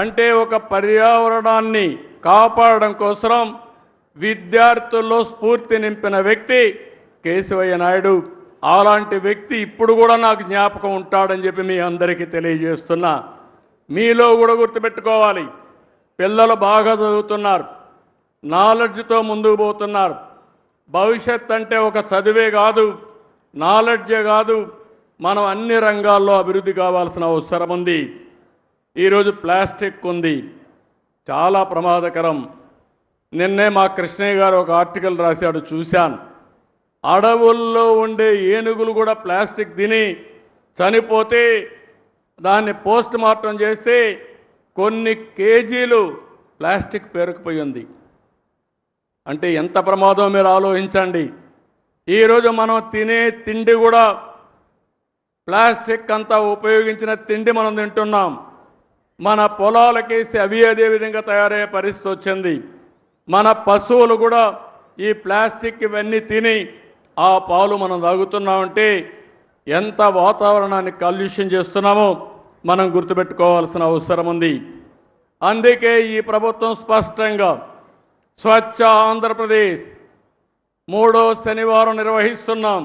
అంటే ఒక పర్యావరణాన్ని కాపాడడం కోసం విద్యార్థుల్లో స్ఫూర్తి నింపిన వ్యక్తి కేశవయ్య నాయుడు. అలాంటి వ్యక్తి ఇప్పుడు కూడా నాకు జ్ఞాపకం ఉంటాడని చెప్పి మీ అందరికీ తెలియజేస్తున్నా. మీలో కూడా గుర్తుపెట్టుకోవాలి, పిల్లలు బాగా చదువుతున్నారు, నాలెడ్జ్తో ముందుకు పోతున్నారు. భవిష్యత్ అంటే ఒక చదివే కాదు, నాలెడ్జే కాదు, మనం అన్ని రంగాల్లో అభివృద్ధి కావాల్సిన అవసరం ఉంది. ఈరోజు ప్లాస్టిక్ ఉంది, చాలా ప్రమాదకరం. నిన్నే మా కృష్ణయ్య గారు ఒక ఆర్టికల్ రాశాడు, చూశాను. అడవుల్లో ఉండే ఏనుగులు కూడా ప్లాస్టిక్ తిని చనిపోతే దాన్ని పోస్ట్ మార్టం చేస్తే కొన్ని కేజీలు ప్లాస్టిక్ పేరుకుపోయి ఉంది. అంటే ఎంత ప్రమాదం మీరు ఆలోచించండి. ఈరోజు మనం తినే తిండి కూడా ప్లాస్టిక్ అంతా ఉపయోగించిన తిండి మనం తింటున్నాం. మన పొలాలకేసి అవి అదే విధంగా తయారయ్యే పరిస్థితి వచ్చింది. మన పశువులు కూడా ఈ ప్లాస్టిక్ ఇవన్నీ తిని ఆ పాలు మనం తాగుతున్నామంటే ఎంత వాతావరణాన్ని కాలుష్యం చేస్తున్నామో మనం గుర్తుపెట్టుకోవాల్సిన అవసరం ఉంది. అందుకే ఈ ప్రభుత్వం స్పష్టంగా స్వచ్ఛ ఆంధ్రప్రదేశ్ 3వ శనివారం నిర్వహిస్తున్నాం.